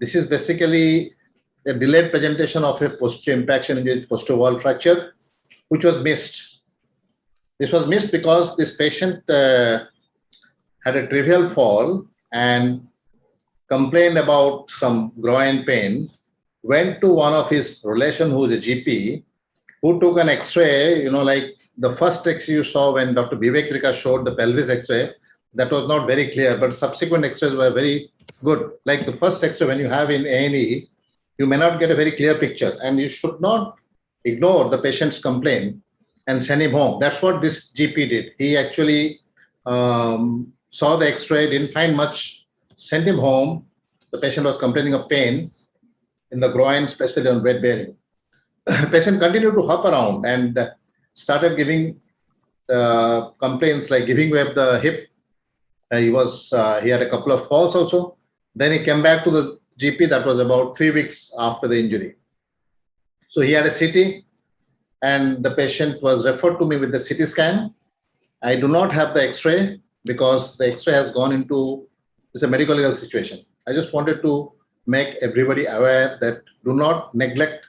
This is basically a delayed presentation of a posterior impaction injury, posterior wall fracture, which was missed. This was missed because this patient had a trivial fall and complained about some groin pain, went to one of his relation who is a GP, who took an X-ray, like the first X-ray you saw when Dr. Vivek showed the pelvis X-ray, that was not very clear, but subsequent X-rays were very good. Like the first X-ray when you have in A&E, you may not get a very clear picture, and you should not ignore the patient's complaint and send him home. That's what this GP did. He actually saw the X-ray, didn't find much, sent him home. The patient was complaining of pain in the groin, especially on red bearing. The patient continued to hop around and started giving complaints like giving way of the hip. He had a couple of falls also. Then he came back to the GP. That was about 3 weeks after the injury. So he had a CT, and the patient was referred to me with the CT scan. I do not have the X-ray because the X-ray has gone into, it's a medical legal situation. I just wanted to make everybody aware that do not neglect.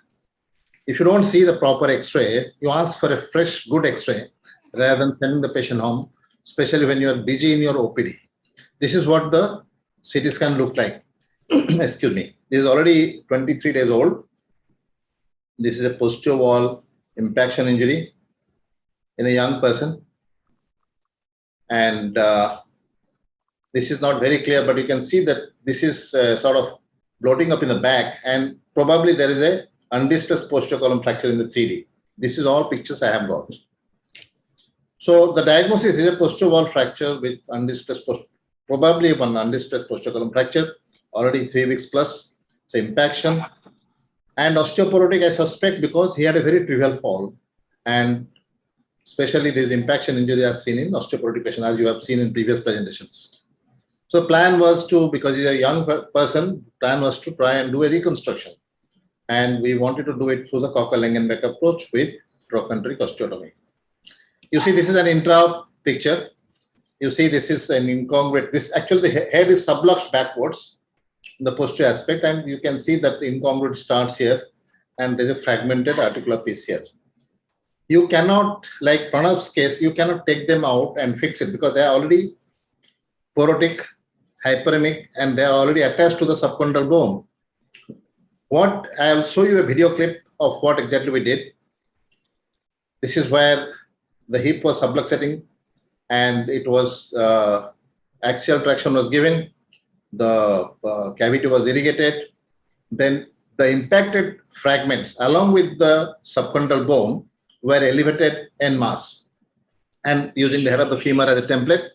If you don't see the proper X-ray, you ask for a fresh, good X-ray rather than sending the patient home, especially when you are busy in your OPD. This is what the CT scan looked like. Excuse me. This is already 23 days old. This is a posterior wall impaction injury in a young person. And this is not very clear, but you can see that this is sort of bloating up in the back, and probably there is a undistressed posterior column fracture in the 3D. This is all pictures I have got. So the diagnosis is a posterior wall fracture with undistressed probably one undistressed posterior column fracture, already 3 weeks plus. It's impaction and osteoporotic, I suspect, because he had a very trivial fall, and especially this impaction injury are seen in osteoporotic patients, as you have seen in previous presentations. So the plan was to, because he's a young person, plan was to try and do a reconstruction. And we wanted to do it through the Cocker-Langenbeck approach with trochanteric osteotomy. You see, this is an intra picture. You see, this is an incongruent. This actually, the head is subluxed backwards in the posterior aspect, and you can see that the incongruent starts here, and there's a fragmented articular piece here. You cannot, like Pranav's case, you cannot take them out and fix it because they are already porotic, hyperemic, and they are already attached to the subchondral bone. What I'll show you a video clip of what exactly we did. This is where the hip was subluxating, and it was axial traction was given. The cavity was irrigated. Then the impacted fragments, along with the subchondral bone, were elevated en masse, and using the head of the femur as a template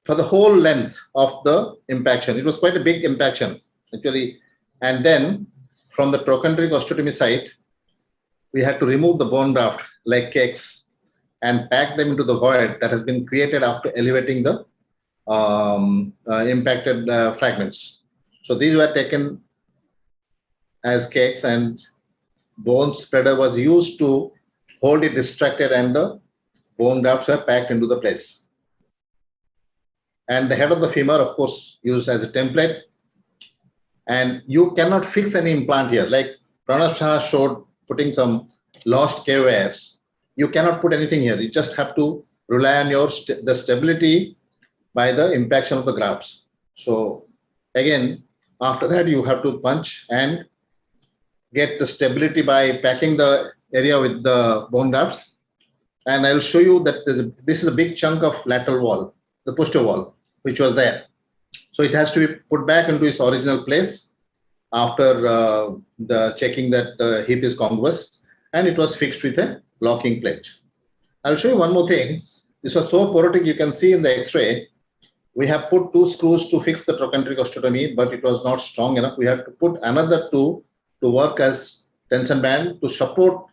for the whole length of the impaction. It was quite a big impaction, actually. And then from the trochanteric osteotomy site, we had to remove the bone graft like cakes and pack them into the void that has been created after elevating the impacted fragments. So these were taken as cakes, and bone spreader was used to hold it distracted, and the bone grafts were packed into the place. And the head of the femur, of course, used as a template. And you cannot fix any implant here. Like Pranav Shah showed putting some lost KOS. You cannot put anything here. You just have to rely on your the stability by the impaction of the grafts. So again, after that, you have to punch and get the stability by packing the area with the bone grafts. And I'll show you that this is a big chunk of lateral wall, the posterior wall, which was there. So it has to be put back into its original place after the checking that the hip is congruous, and it was fixed with a locking plate. I'll show you one more thing. This was so porotic, you can see in the X-ray, we have put 2 screws to fix the trochanteric osteotomy, but it was not strong enough. We had to put another 2 to work as tension band to support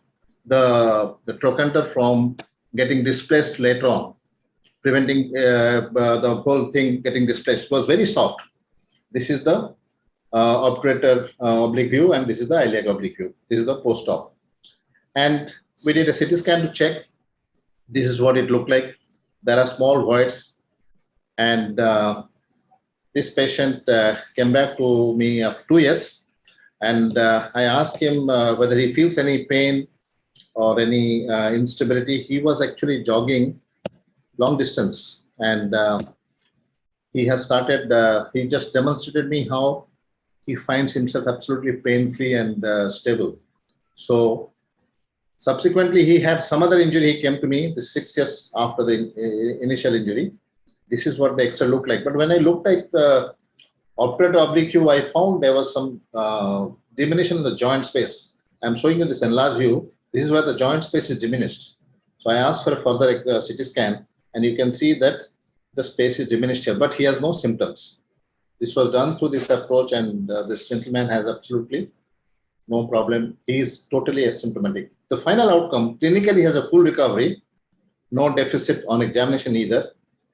the trochanter from getting displaced later on, preventing the whole thing getting displaced. It was very soft. This is the obturator oblique view, and this is the iliac oblique view. This is the post-op. And we did a CT scan to check. This is what it looked like. There are small voids, and this patient came back to me after 2 years, and I asked him whether he feels any pain or any instability. He was actually jogging long distance, and he has started. He just demonstrated me how he finds himself absolutely pain-free and stable. So subsequently, he had some other injury. He came to me 6 years after the initial injury. This is what the X-ray looked like. But when I looked at the operator oblique, I found there was some diminution in the joint space. I'm showing you this enlarged view. This is where the joint space is diminished. So I asked for a further CT scan, and you can see that the space is diminished here, but he has no symptoms. This was done through this approach, and this gentleman has absolutely no problem. He is totally asymptomatic. The final outcome, clinically, has a full recovery, no deficit on examination either,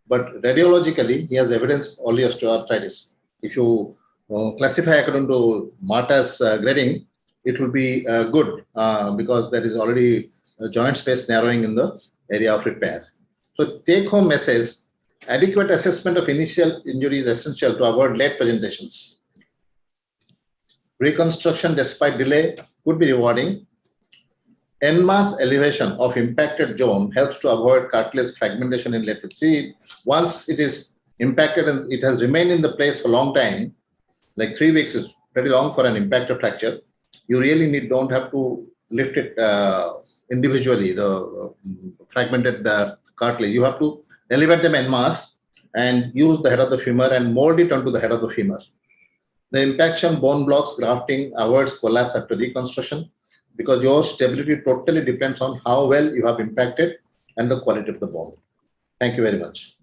but radiologically, he has evidence of osteoarthritis. If you classify according to Marta's grading, it will be good because there is already a joint space narrowing in the area of repair. So take-home message, adequate assessment of initial injury is essential to avoid late presentations. Reconstruction despite delay could be rewarding. En masse elevation of impacted zone helps to avoid cartilage fragmentation in later. See, once it is impacted and it has remained in the place for a long time, like 3 weeks is pretty long for an impacted fracture, you really don't have to lift it individually, the fragmented cartilage. You have to elevate them en masse and use the head of the femur and mold it onto the head of the femur. The impaction bone blocks grafting avoids collapse after reconstruction because your stability totally depends on how well you have impacted and the quality of the bone. Thank you very much.